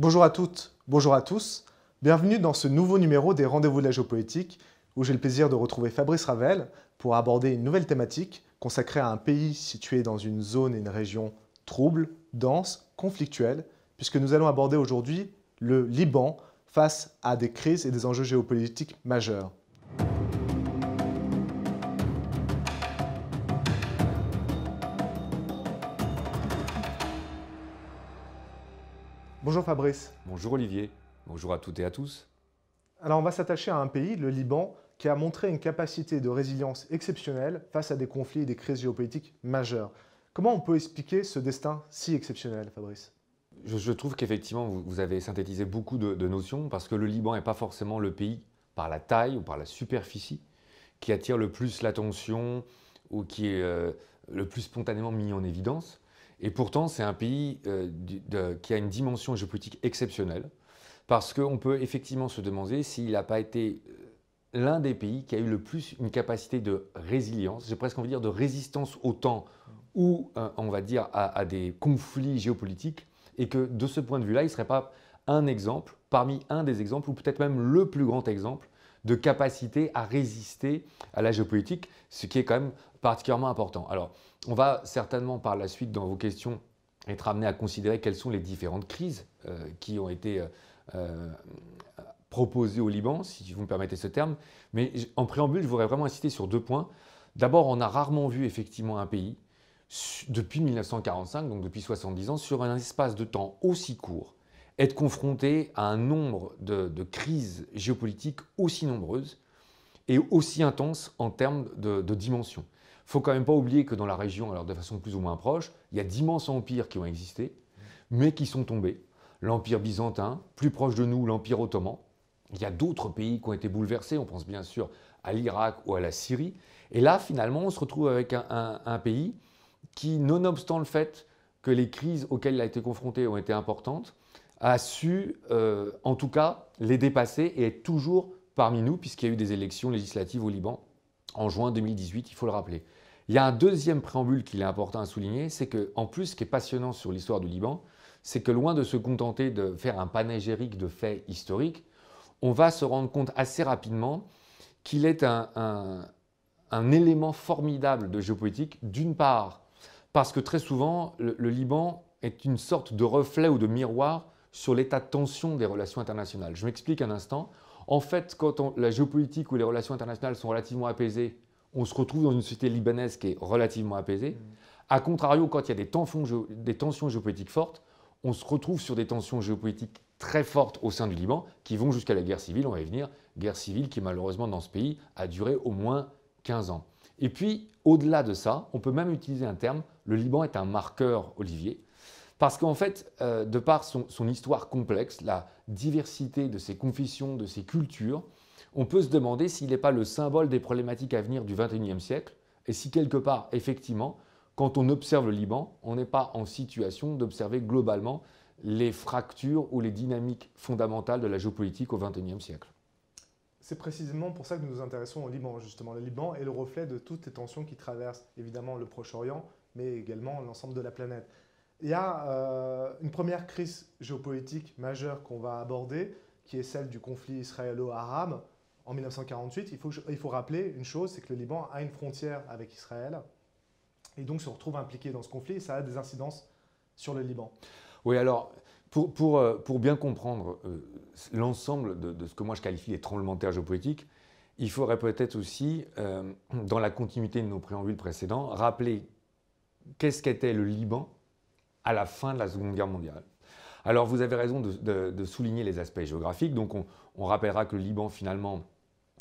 Bonjour à toutes, bonjour à tous. Bienvenue dans ce nouveau numéro des Rendez-vous de la géopolitique où j'ai le plaisir de retrouver Fabrice Ravel pour aborder une nouvelle thématique consacrée à un pays situé dans une zone et une région troubles, dense, conflictuelle, puisque nous allons aborder aujourd'hui le Liban face à des crises et des enjeux géopolitiques majeurs. Bonjour Fabrice. Bonjour Olivier, bonjour à toutes et à tous. Alors on va s'attacher à un pays, le Liban, qui a montré une capacité de résilience exceptionnelle face à des conflits et des crises géopolitiques majeures. Comment on peut expliquer ce destin si exceptionnel, Fabrice? Je trouve qu'effectivement vous avez synthétisé beaucoup de notions parce que le Liban n'est pas forcément le pays par la taille ou par la superficie qui attire le plus l'attention ou qui est le plus spontanément mis en évidence. Et pourtant c'est un pays qui a une dimension géopolitique exceptionnelle parce qu'on peut effectivement se demander s'il n'a pas été l'un des pays qui a eu le plus une capacité de résilience, j'ai presque envie de dire de résistance au temps ou on va dire à des conflits géopolitiques, et que de ce point de vue-là, il ne serait pas un exemple, parmi un des exemples, ou peut-être même le plus grand exemple de capacité à résister à la géopolitique, ce qui est quand même particulièrement important. Alors, on va certainement par la suite dans vos questions être amené à considérer quelles sont les différentes crises qui ont été proposées au Liban, si vous me permettez ce terme. Mais en préambule, je voudrais vraiment insister sur deux points. D'abord, on a rarement vu effectivement un pays depuis 1945, donc depuis 70 ans, sur un espace de temps aussi court, être confronté à un nombre de crises géopolitiques aussi nombreuses et aussi intenses en termes de dimension. Il ne faut quand même pas oublier que dans la région, alors de façon plus ou moins proche, il y a d'immenses empires qui ont existé, mais qui sont tombés. L'Empire byzantin, plus proche de nous, l'Empire ottoman. Il y a d'autres pays qui ont été bouleversés, on pense bien sûr à l'Irak ou à la Syrie. Et là, finalement, on se retrouve avec un pays qui, nonobstant le fait que les crises auxquelles il a été confronté ont été importantes, a su, en tout cas, les dépasser et être toujours parmi nous, puisqu'il y a eu des élections législatives au Liban en juin 2018, il faut le rappeler. Il y a un deuxième préambule qu'il est important à souligner, c'est qu'en plus, ce qui est passionnant sur l'histoire du Liban, c'est que loin de se contenter de faire un panégyrique de faits historiques, on va se rendre compte assez rapidement qu'il est un élément formidable de géopolitique, d'une part, parce que très souvent, le Liban est une sorte de reflet ou de miroir sur l'état de tension des relations internationales. Je m'explique un instant. En fait, quand la géopolitique ou les relations internationales sont relativement apaisées, on se retrouve dans une société libanaise qui est relativement apaisée. A contrario, quand il y a des tensions géopolitiques fortes, on se retrouve sur des tensions géopolitiques très fortes au sein du Liban qui vont jusqu'à la guerre civile, on va y venir, guerre civile qui malheureusement dans ce pays a duré au moins 15 ans. Et puis, au-delà de ça, on peut même utiliser un terme, le Liban est un marqueur, Olivier, parce qu'en fait, de par son histoire complexe, la diversité de ses confessions, de ses cultures, on peut se demander s'il n'est pas le symbole des problématiques à venir du XXIe siècle, et si quelque part, effectivement, quand on observe le Liban, on n'est pas en situation d'observer globalement les fractures ou les dynamiques fondamentales de la géopolitique au XXIe siècle. C'est précisément pour ça que nous nous intéressons au Liban, justement. Le Liban est le reflet de toutes les tensions qui traversent évidemment le Proche-Orient, mais également l'ensemble de la planète. Il y a une première crise géopolitique majeure qu'on va aborder, qui est celle du conflit israélo-arabe en 1948. Il faut rappeler une chose, c'est que le Liban a une frontière avec Israël, et donc se retrouve impliqué dans ce conflit, et ça a des incidences sur le Liban. Oui, alors, pour bien comprendre l'ensemble de ce que moi je qualifie les tremblements de terre géopolitiques, il faudrait peut-être aussi, dans la continuité de nos préambules précédents, rappeler qu'est-ce qu'était le Liban à la fin de la Seconde Guerre mondiale. Alors, vous avez raison de souligner les aspects géographiques. Donc, on rappellera que le Liban, finalement,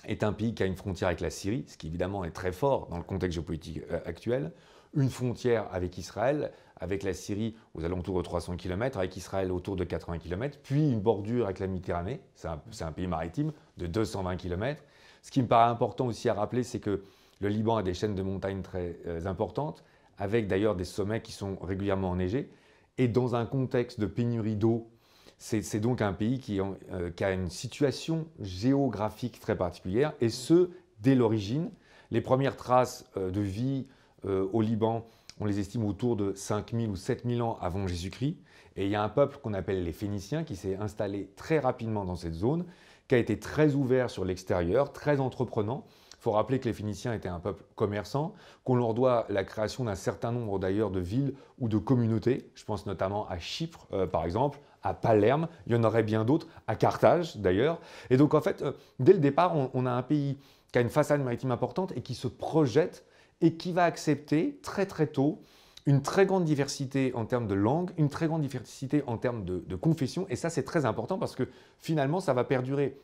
est un pays qui a une frontière avec la Syrie, ce qui évidemment est très fort dans le contexte géopolitique actuel, une frontière avec Israël, avec la Syrie aux alentours de 300 km, avec Israël autour de 80 km, puis une bordure avec la Méditerranée, c'est un pays maritime de 220 km. Ce qui me paraît important aussi à rappeler, c'est que le Liban a des chaînes de montagnes très importantes, avec d'ailleurs des sommets qui sont régulièrement enneigés, et dans un contexte de pénurie d'eau, c'est donc un pays qui a une situation géographique très particulière, et ce, dès l'origine. Les premières traces de vie au Liban on les estime autour de 5000 ou 7000 ans avant Jésus-Christ. Et il y a un peuple qu'on appelle les Phéniciens qui s'est installé très rapidement dans cette zone, qui a été très ouvert sur l'extérieur, très entreprenant. Il faut rappeler que les Phéniciens étaient un peuple commerçant, qu'on leur doit la création d'un certain nombre d'ailleurs de villes ou de communautés. Je pense notamment à Chypre, par exemple, à Palerme, il y en aurait bien d'autres, à Carthage d'ailleurs. Et donc en fait, dès le départ, on a un pays qui a une façade maritime importante et qui se projette et qui va accepter très très tôt une très grande diversité en termes de langue, une très grande diversité en termes de confession. Et ça, c'est très important parce que finalement, ça va perdurer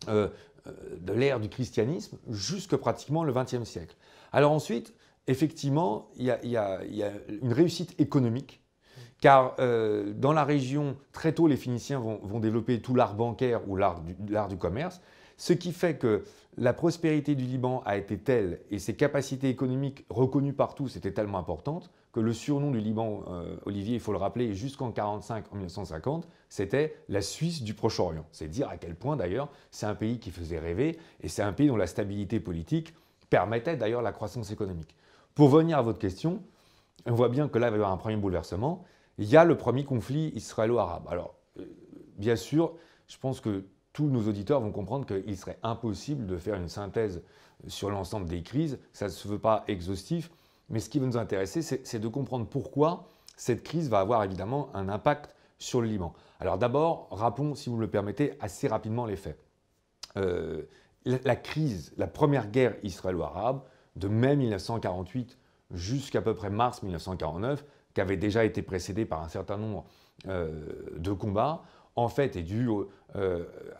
de l'ère du christianisme jusque pratiquement le XXe siècle. Alors ensuite, effectivement, il y a une réussite économique, car dans la région, très tôt, les Phéniciens vont développer tout l'art bancaire ou l'art du commerce, ce qui fait que la prospérité du Liban a été telle et ses capacités économiques reconnues par tous étaient tellement importantes que le surnom du Liban, Olivier, il faut le rappeler, jusqu'en 1945, en 1950, c'était la Suisse du Proche-Orient. C'est dire à quel point d'ailleurs c'est un pays qui faisait rêver et c'est un pays dont la stabilité politique permettait d'ailleurs la croissance économique. Pour venir à votre question, on voit bien que là il va y avoir un premier bouleversement. Il y a le premier conflit israélo-arabe. Alors, bien sûr, je pense que tous nos auditeurs vont comprendre qu'il serait impossible de faire une synthèse sur l'ensemble des crises. Ça ne se veut pas exhaustif, mais ce qui va nous intéresser, c'est de comprendre pourquoi cette crise va avoir évidemment un impact sur le Liban. Alors d'abord, rappelons, si vous me le permettez, assez rapidement les faits. La crise, la première guerre israélo-arabe, de mai 1948 jusqu'à peu près mars 1949, qui avait déjà été précédée par un certain nombre de combats, en fait est due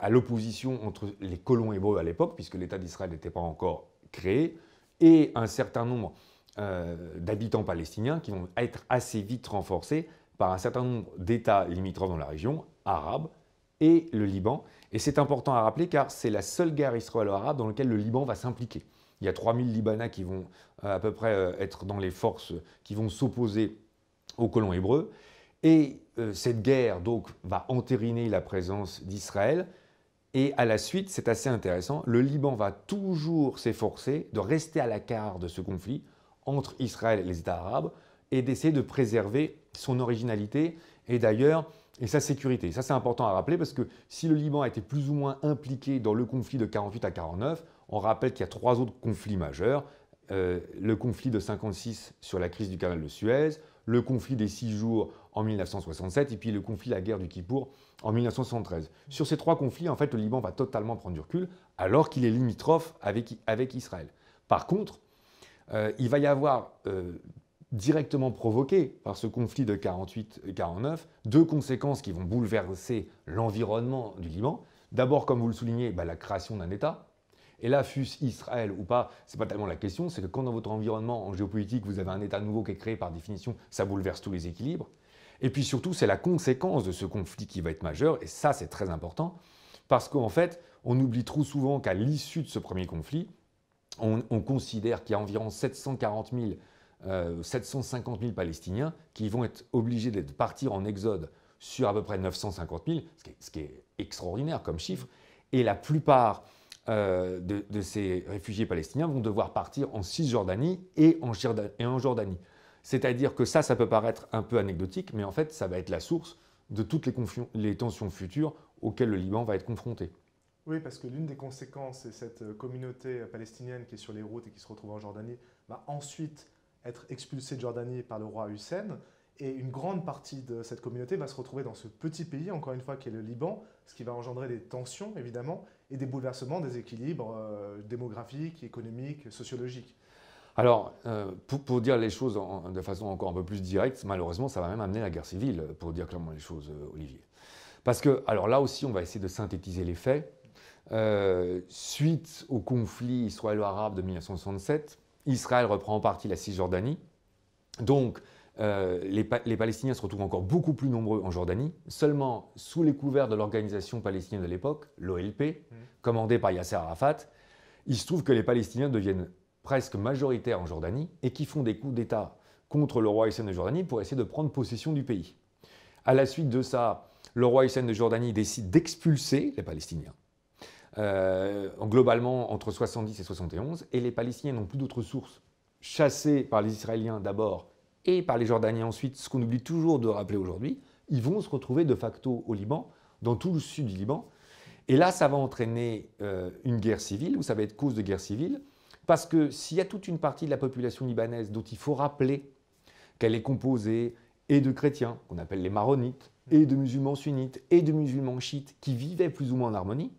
à l'opposition entre les colons hébreux à l'époque, puisque l'État d'Israël n'était pas encore créé, et un certain nombre d'habitants palestiniens qui vont être assez vite renforcés par un certain nombre d'États limitrophes dans la région, arabes, et le Liban. Et c'est important à rappeler car c'est la seule guerre israélo-arabe dans laquelle le Liban va s'impliquer. Il y a 3000 Libanais qui vont à peu près être dans les forces qui vont s'opposer aux colons hébreux. Et cette guerre donc va entériner la présence d'Israël. Et à la suite, c'est assez intéressant, le Liban va toujours s'efforcer de rester à l'écart de ce conflit entre Israël et les États arabes et d'essayer de préserver son originalité et d'ailleurs et sa sécurité. Ça, c'est important à rappeler parce que si le Liban a été plus ou moins impliqué dans le conflit de 48 à 49, on rappelle qu'il y a 3 autres conflits majeurs. Le conflit de 56 sur la crise du canal de Suez, le conflit des 6 jours en 1967 et puis le conflit, la guerre du Kippour en 1973. Sur ces 3 conflits, en fait, le Liban va totalement prendre du recul alors qu'il est limitrophe avec Israël. Par contre, il va y avoir directement provoqué par ce conflit de 48 et 49 2 conséquences qui vont bouleverser l'environnement du Liban. D'abord, comme vous le soulignez, la création d'un État. Et là, fût-ce Israël ou pas, ce n'est pas tellement la question, c'est que quand dans votre environnement, en géopolitique, vous avez un État nouveau qui est créé par définition, ça bouleverse tous les équilibres. Et puis surtout, c'est la conséquence de ce conflit qui va être majeure, et ça, c'est très important, parce qu'en fait, on oublie trop souvent qu'à l'issue de ce premier conflit, on considère qu'il y a environ 740 000, 750 000 Palestiniens qui vont être obligés de partir en exode sur à peu près 950 000, ce qui est extraordinaire comme chiffre, et la plupart de ces réfugiés palestiniens vont devoir partir en Cisjordanie et en Jordanie. C'est-à-dire que ça peut paraître un peu anecdotique, mais en fait, ça va être la source de toutes les tensions futures auxquelles le Liban va être confronté. Oui, parce que l'une des conséquences, c'est cette communauté palestinienne qui est sur les routes et qui se retrouve en Jordanie, va ensuite être expulsée de Jordanie par le roi Hussein. Et une grande partie de cette communauté va se retrouver dans ce petit pays, encore une fois, qui est le Liban, ce qui va engendrer des tensions, évidemment, et des bouleversements, des équilibres démographiques, économiques, sociologiques. Alors, pour dire les choses de façon encore un peu plus directe, malheureusement, ça va même amener la guerre civile, pour dire clairement les choses, Olivier. Parce que, alors là aussi, on va essayer de synthétiser les faits. Suite au conflit israélo-arabe de 1967, Israël reprend en partie la Cisjordanie. Donc, les Palestiniens se retrouvent encore beaucoup plus nombreux en Jordanie, seulement sous les couverts de l'organisation palestinienne de l'époque, l'OLP, commandée par Yasser Arafat. Il se trouve que les Palestiniens deviennent presque majoritaires en Jordanie et qui font des coups d'État contre le roi Hussein de Jordanie pour essayer de prendre possession du pays. À la suite de ça, le roi Hussein de Jordanie décide d'expulser les Palestiniens, globalement entre 70 et 71, et les Palestiniens n'ont plus d'autre source, chassés par les Israéliens d'abord et par les Jordaniens ensuite, ce qu'on oublie toujours de rappeler aujourd'hui, ils vont se retrouver de facto au Liban, dans tout le sud du Liban. Et là, ça va entraîner une guerre civile, ou ça va être cause de guerre civile, parce que s'il y a toute une partie de la population libanaise dont il faut rappeler qu'elle est composée et de chrétiens, qu'on appelle les maronites, et de musulmans sunnites, et de musulmans chiites, qui vivaient plus ou moins en harmonie,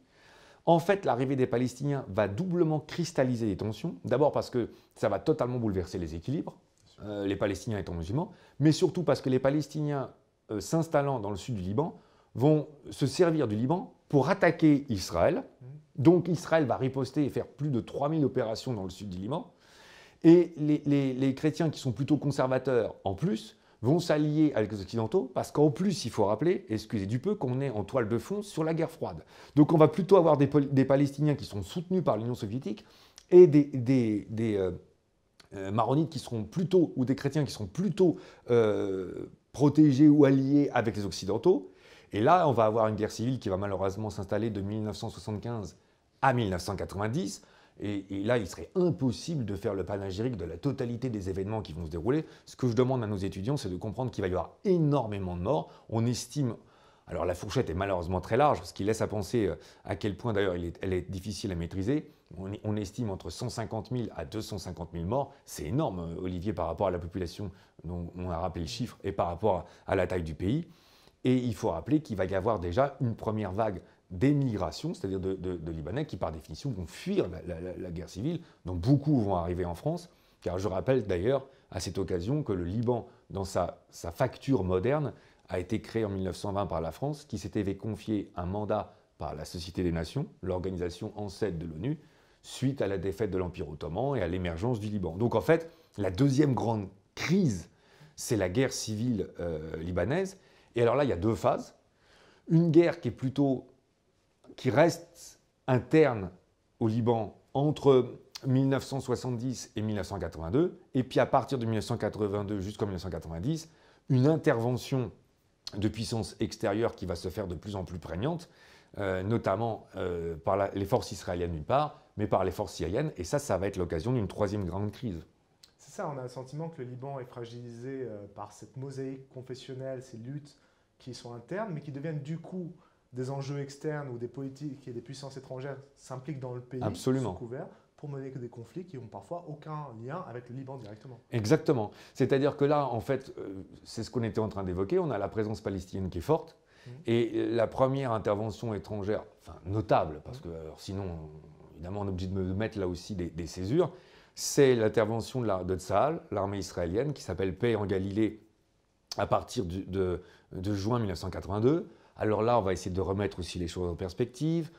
en fait, l'arrivée des Palestiniens va doublement cristalliser les tensions. D'abord parce que ça va totalement bouleverser les équilibres, les Palestiniens étant musulmans, mais surtout parce que les Palestiniens s'installant dans le sud du Liban vont se servir du Liban pour attaquer Israël. Donc Israël va riposter et faire plus de 3000 opérations dans le sud du Liban. Et les chrétiens qui sont plutôt conservateurs, en plus, vont s'allier avec les Occidentaux, parce qu'en plus, il faut rappeler, excusez du peu, qu'on est en toile de fond sur la guerre froide. Donc on va plutôt avoir des Palestiniens qui sont soutenus par l'Union soviétique et des maronites qui seront plutôt, ou des chrétiens qui seront plutôt protégés ou alliés avec les Occidentaux. Et là, on va avoir une guerre civile qui va malheureusement s'installer de 1975 à 1990. Et là, il serait impossible de faire le panégyrique de la totalité des événements qui vont se dérouler. Ce que je demande à nos étudiants, c'est de comprendre qu'il va y avoir énormément de morts. On estime, alors la fourchette est malheureusement très large, ce qui laisse à penser à quel point d'ailleurs elle est difficile à maîtriser. On estime entre 150 000 à 250 000 morts. C'est énorme, Olivier, par rapport à la population dont on a rappelé le chiffre et par rapport à la taille du pays. Et il faut rappeler qu'il va y avoir déjà une première vague d'émigration, c'est-à-dire de Libanais qui, par définition, vont fuir la guerre civile, dont beaucoup vont arriver en France, car je rappelle d'ailleurs à cette occasion que le Liban, dans sa facture moderne, a été créé en 1920 par la France, qui s'était fait confier un mandat par la Société des Nations, l'organisation ancêtre de l'ONU, suite à la défaite de l'Empire ottoman et à l'émergence du Liban. Donc en fait, la deuxième grande crise, c'est la guerre civile libanaise. Et alors là, il y a deux phases. Une guerre qui reste interne au Liban entre 1970 et 1982, et puis à partir de 1982 jusqu'en 1990, une intervention de puissance extérieure qui va se faire de plus en plus prégnante, notamment par les forces israéliennes d'une part, mais par les forces syriennes, et ça va être l'occasion d'une troisième grande crise. C'est ça, on a le sentiment que le Liban est fragilisé par cette mosaïque confessionnelle, ces luttes qui sont internes, mais qui deviennent du coup des enjeux externes où des politiques et des puissances étrangères s'impliquent dans le pays Absolument. sous couvert pour mener des conflits qui n'ont parfois aucun lien avec le Liban directement. Exactement. C'est-à-dire que là, en fait, c'est ce qu'on était en train d'évoquer, on a la présence palestinienne qui est forte, et la première intervention étrangère, enfin notable, parce que alors, sinon, évidemment, on est obligé de mettre là aussi des césures, c'est l'intervention de Tsahal, l'armée israélienne, qui s'appelle Paix en Galilée, à partir de juin 1982. Alors là, on va essayer de remettre aussi les choses en perspective.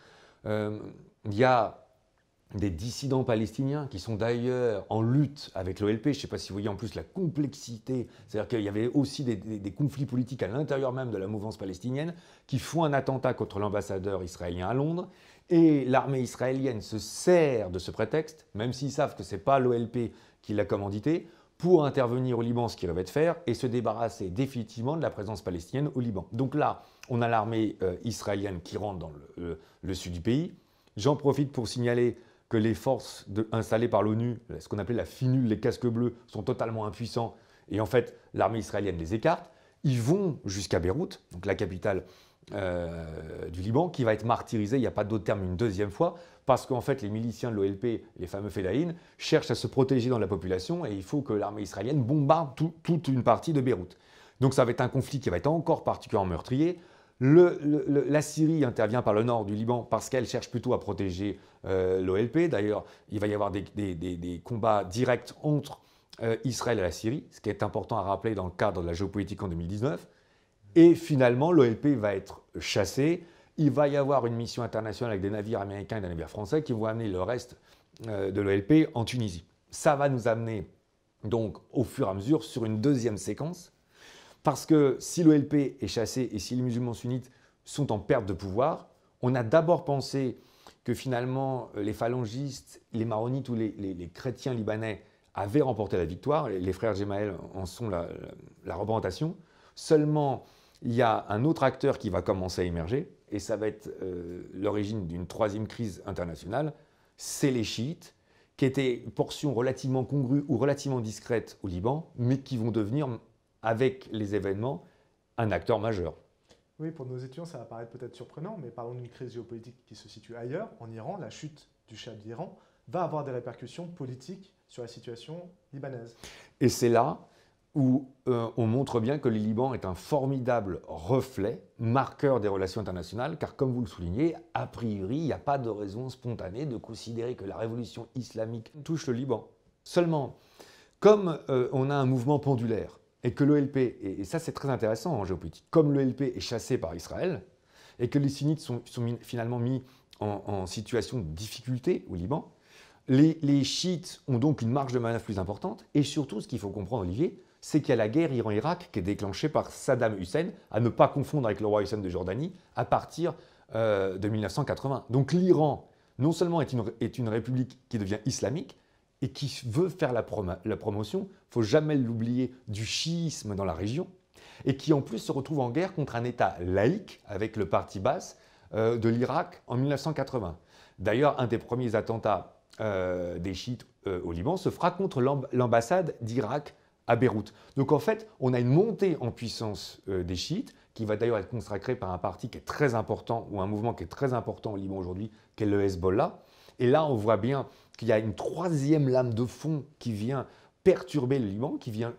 Il y a des dissidents palestiniens qui sont d'ailleurs en lutte avec l'OLP. Je ne sais pas si vous voyez en plus la complexité. C'est-à-dire qu'il y avait aussi des conflits politiques à l'intérieur même de la mouvance palestinienne qui font un attentat contre l'ambassadeur israélien à Londres. Et l'armée israélienne se sert de ce prétexte, même s'ils savent que ce n'est pas l'OLP qui l'a commandité, pour intervenir au Liban, ce qu'ils rêvaient de faire, et se débarrasser définitivement de la présence palestinienne au Liban. Donc là, on a l'armée israélienne qui rentre dans le sud du pays. J'en profite pour signaler que les forces installées par l'ONU, ce qu'on appelait la finule, les casques bleus, sont totalement impuissants. Et en fait, l'armée israélienne les écarte. Ils vont jusqu'à Beyrouth, donc la capitale du Liban, qui va être martyrisée, il n'y a pas d'autre terme, une deuxième fois, parce qu'en fait, les miliciens de l'OLP, les fameux Fedaïn, cherchent à se protéger dans la population et il faut que l'armée israélienne bombarde toute une partie de Beyrouth. Donc ça va être un conflit qui va être encore particulièrement meurtrier. La Syrie intervient par le nord du Liban parce qu'elle cherche plutôt à protéger l'OLP. D'ailleurs, il va y avoir des combats directs entre Israël et la Syrie, ce qui est important à rappeler dans le cadre de la géopolitique en 2019. Et finalement, l'OLP va être chassé. Il va y avoir une mission internationale avec des navires américains et des navires français qui vont amener le reste de l'OLP en Tunisie. Ça va nous amener donc au fur et à mesure sur une deuxième séquence. Parce que si l'OLP est chassé et si les musulmans sunnites sont en perte de pouvoir, on a d'abord pensé que finalement les phalangistes, les maronites ou les chrétiens libanais avaient remporté la victoire. Les frères Gemayel en sont la représentation. Seulement, il y a un autre acteur qui va commencer à émerger, et ça va être l'origine d'une troisième crise internationale, c'est les chiites, qui étaient portions relativement congrues ou relativement discrètes au Liban, mais qui vont devenir, avec les événements, un acteur majeur. Oui, pour nos étudiants, ça va paraître peut-être surprenant, mais parlons d'une crise géopolitique qui se situe ailleurs. En Iran, la chute du Shah d'Iran va avoir des répercussions politiques sur la situation libanaise. Et c'est là où on montre bien que le Liban est un formidable reflet, marqueur des relations internationales, car comme vous le soulignez, a priori, il n'y a pas de raison spontanée de considérer que la révolution islamique touche le Liban. Seulement, comme on a un mouvement pendulaire, et que l'ELP, et ça c'est très intéressant en géopolitique, comme l'ELP est chassé par Israël, et que les sunnites sont finalement mis en situation de difficulté au Liban, les chiites ont donc une marge de manœuvre plus importante, et surtout ce qu'il faut comprendre, Olivier, c'est qu'il y a la guerre Iran-Irak qui est déclenchée par Saddam Hussein, à ne pas confondre avec le roi Hussein de Jordanie, à partir de 1980. Donc l'Iran, non seulement est une république qui devient islamique, et qui veut faire la promotion, il ne faut jamais l'oublier, du chiisme dans la région, et qui en plus se retrouve en guerre contre un État laïque, avec le parti basse de l'Irak en 1980. D'ailleurs, un des premiers attentats des chiites au Liban se fera contre l'ambassade d'Irak à Beyrouth. Donc en fait, on a une montée en puissance des chiites, qui va d'ailleurs être consacrée par un parti qui est très important, ou un mouvement qui est très important au Liban aujourd'hui, qui est le Hezbollah. Et là, on voit bien qu'il y a une troisième lame de fond qui vient perturber le Liban, qui vient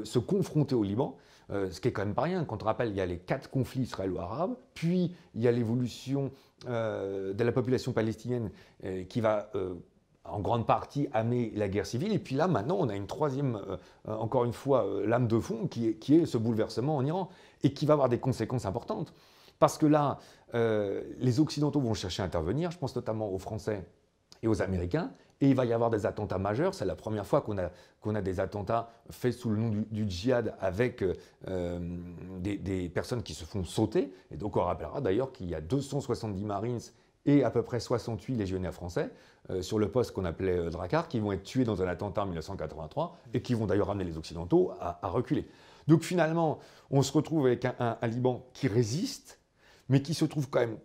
se confronter au Liban, ce qui est quand même pas rien. Quand on rappelle, il y a les 4 conflits israélo-arabes, puis il y a l'évolution de la population palestinienne qui va en grande partie amener la guerre civile. Et puis là, maintenant, on a une troisième, encore une fois, lame de fond qui est ce bouleversement en Iran, et qui va avoir des conséquences importantes. Parce que là, les Occidentaux vont chercher à intervenir, je pense notamment aux Français et aux Américains, et il va y avoir des attentats majeurs. C'est la première fois qu'on a des attentats faits sous le nom du djihad, avec des personnes qui se font sauter. Et donc on rappellera d'ailleurs qu'il y a 270 Marines et à peu près 68 légionnaires français sur le poste qu'on appelait Drakkar, qui vont être tués dans un attentat en 1983, et qui vont d'ailleurs amener les Occidentaux à reculer. Donc finalement, on se retrouve avec un Liban qui résiste, mais qui se trouve quand même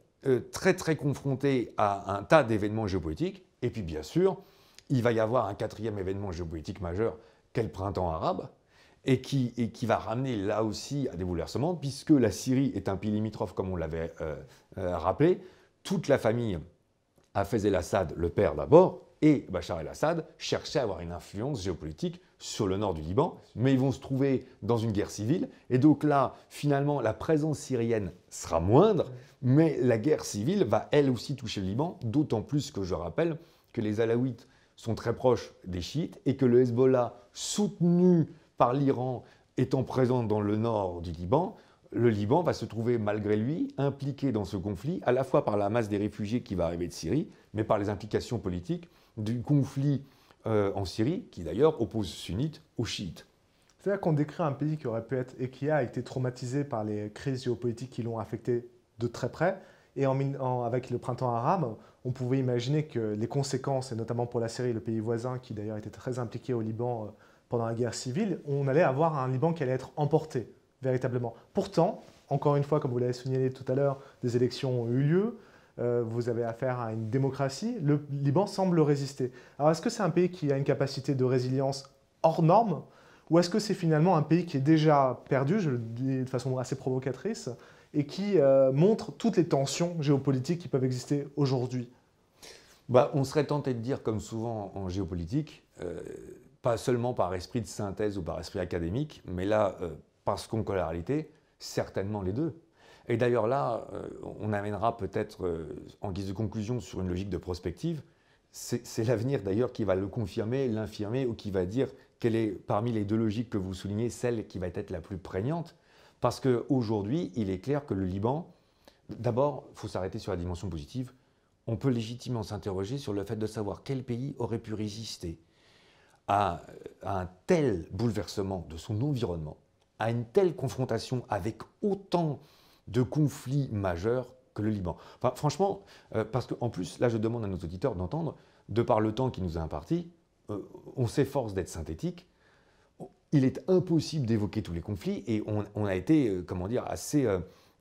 très très confronté à un tas d'événements géopolitiques. Et puis bien sûr, il va y avoir un 4e événement géopolitique majeur, qu'est le printemps arabe, et qui va ramener là aussi à des bouleversements, puisque la Syrie est un pays limitrophe, comme on l'avait rappelé. Toute la famille Hafez el-Assad, le père d'abord, et Bachar el-Assad cherchaient à avoir une influence géopolitique sur le nord du Liban, mais ils vont se trouver dans une guerre civile. Et donc là, finalement, la présence syrienne sera moindre, mais la guerre civile va elle aussi toucher le Liban, d'autant plus que je rappelle que les Alaouites sont très proches des chiites, et que le Hezbollah, soutenu par l'Iran, étant présent dans le nord du Liban, le Liban va se trouver, malgré lui, impliqué dans ce conflit, à la fois par la masse des réfugiés qui va arriver de Syrie, mais par les implications politiques du conflit en Syrie, qui d'ailleurs oppose sunnites aux chiites. C'est-à-dire qu'on décrit un pays qui aurait pu être et qui a été traumatisé par les crises géopolitiques qui l'ont affecté de très près. Et avec le printemps arabe, on pouvait imaginer que les conséquences, et notamment pour la Syrie, le pays voisin, qui d'ailleurs était très impliqué au Liban pendant la guerre civile, on allait avoir un Liban qui allait être emporté, véritablement. Pourtant, encore une fois, comme vous l'avez souligné tout à l'heure, des élections ont eu lieu. Vous avez affaire à une démocratie, le Liban semble résister. Alors est-ce que c'est un pays qui a une capacité de résilience hors norme, ou est-ce que c'est finalement un pays qui est déjà perdu, je le dis de façon assez provocatrice, et qui montre toutes les tensions géopolitiques qui peuvent exister aujourd'hui? On serait tenté de dire, comme souvent en géopolitique, pas seulement par esprit de synthèse ou par esprit académique, mais là, parce qu'on connaît la réalité, certainement les deux. Et d'ailleurs là, on amènera peut-être en guise de conclusion sur une logique de prospective. C'est l'avenir d'ailleurs qui va le confirmer, l'infirmer, ou qui va dire quelle est, parmi les deux logiques que vous soulignez, celle qui va être la plus prégnante. Parce qu'aujourd'hui, il est clair que le Liban, d'abord, il faut s'arrêter sur la dimension positive. On peut légitimement s'interroger sur le fait de savoir quel pays aurait pu résister à un tel bouleversement de son environnement, à une telle confrontation avec autant de conflits majeurs que le Liban. Enfin, franchement, parce qu'en plus, là je demande à nos auditeurs d'entendre, de par le temps qui nous est imparti, on s'efforce d'être synthétique. Il est impossible d'évoquer tous les conflits, et on a été, comment dire, assez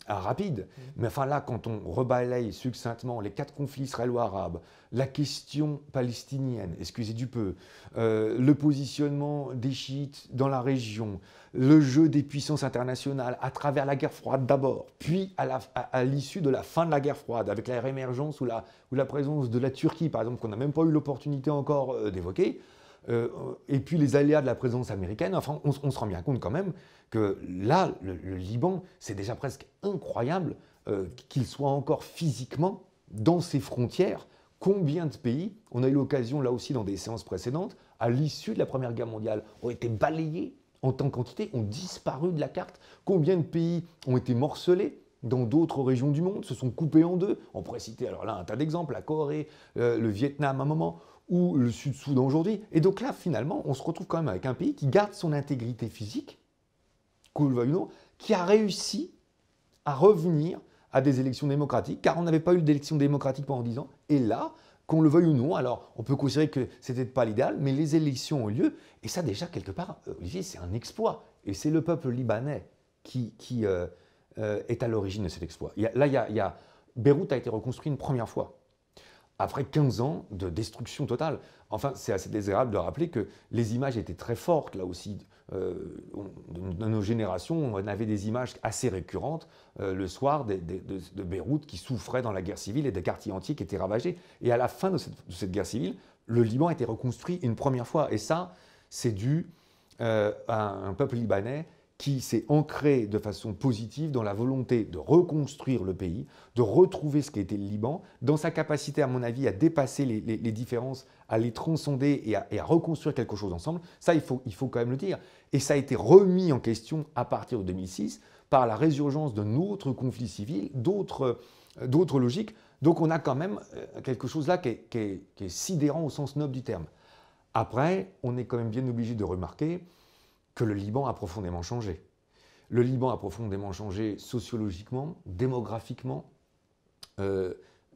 rapide. Mais enfin là, quand on rebalaye succinctement les 4 conflits israélo-arabes, la question palestinienne, excusez du peu, le positionnement des chiites dans la région, le jeu des puissances internationales à travers la guerre froide d'abord, puis à l'issue de la fin de la guerre froide, avec la réémergence ou la présence de la Turquie, par exemple, qu'on n'a même pas eu l'opportunité encore d'évoquer, et puis les aléas de la présence américaine, enfin, on se rend bien compte quand même que là, le Liban, c'est déjà presque incroyable qu'il soit encore physiquement dans ses frontières. Combien de pays, on a eu l'occasion là aussi dans des séances précédentes, à l'issue de la Première Guerre mondiale, ont été balayés en tant qu'entité, ont disparu de la carte. Combien de pays ont été morcelés dans d'autres régions du monde, se sont coupés en deux. On pourrait citer alors là un tas d'exemples, la Corée, le Vietnam à un moment, ou le Sud-Soudan aujourd'hui. Et donc là, finalement, on se retrouve quand même avec un pays qui garde son intégrité physique, qu'on le veuille ou non, qui a réussi à revenir à des élections démocratiques, car on n'avait pas eu d'élections démocratiques pendant 10 ans. Et là, qu'on le veuille ou non, alors on peut considérer que ce n'était pas l'idéal, mais les élections ont eu lieu. Et ça, déjà, quelque part, Olivier, c'est un exploit. Et c'est le peuple libanais qui est à l'origine de cet exploit. Beyrouth a été reconstruit une première fois, après 15 ans de destruction totale. Enfin, c'est assez désagréable de rappeler que les images étaient très fortes, là aussi. Dans nos générations, on avait des images assez récurrentes le soir de Beyrouth qui souffrait dans la guerre civile et des quartiers entiers qui étaient ravagés. Et à la fin de cette guerre civile, le Liban a été reconstruit une première fois. Et ça, c'est dû à un peuple libanais qui s'est ancré de façon positive dans la volonté de reconstruire le pays, de retrouver ce qu'était le Liban, dans sa capacité, à mon avis, à dépasser les différences, à les transcender et à reconstruire quelque chose ensemble. Ça, il faut quand même le dire. Et ça a été remis en question à partir de 2006 par la résurgence d'un autre conflit civil, d'autres logiques. Donc on a quand même quelque chose là qui est sidérant au sens noble du terme. Après, on est quand même bien obligé de remarquer que le Liban a profondément changé. Le Liban a profondément changé sociologiquement, démographiquement,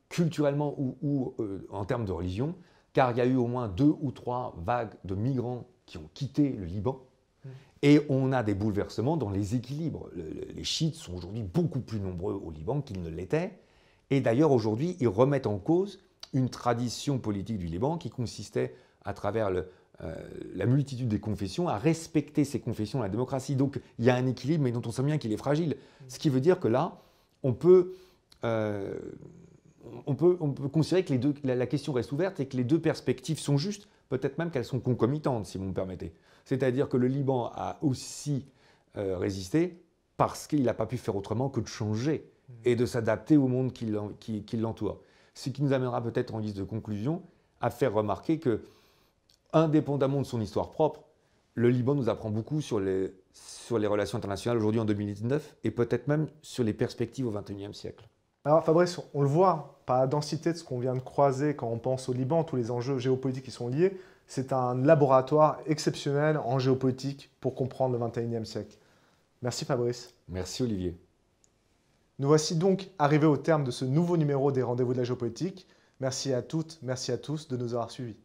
culturellement ou en termes de religion, car il y a eu au moins 2 ou 3 vagues de migrants qui ont quitté le Liban. Et on a des bouleversements dans les équilibres. Les chiites sont aujourd'hui beaucoup plus nombreux au Liban qu'ils ne l'étaient. Et d'ailleurs, aujourd'hui, ils remettent en cause une tradition politique du Liban qui consistait, à travers la multitude des confessions, à respecter ces confessions, la démocratie. Donc il y a un équilibre, mais dont on sait bien qu'il est fragile. Ce qui veut dire que là, on peut considérer que la question reste ouverte et que les deux perspectives sont justes, peut-être même qu'elles sont concomitantes, si vous me permettez. C'est-à-dire que le Liban a aussi résisté parce qu'il n'a pas pu faire autrement que de changer et de s'adapter au monde qui l'entoure. Ce qui nous amènera peut-être en guise de conclusion à faire remarquer que, indépendamment de son histoire propre, le Liban nous apprend beaucoup sur les relations internationales aujourd'hui en 2019 et peut-être même sur les perspectives au XXIe siècle. Alors Fabrice, on le voit par la densité de ce qu'on vient de croiser quand on pense au Liban, tous les enjeux géopolitiques qui sont liés, c'est un laboratoire exceptionnel en géopolitique pour comprendre le XXIe siècle. Merci Fabrice. Merci Olivier. Nous voici donc arrivés au terme de ce nouveau numéro des Rendez-vous de la géopolitique. Merci à toutes, merci à tous de nous avoir suivis.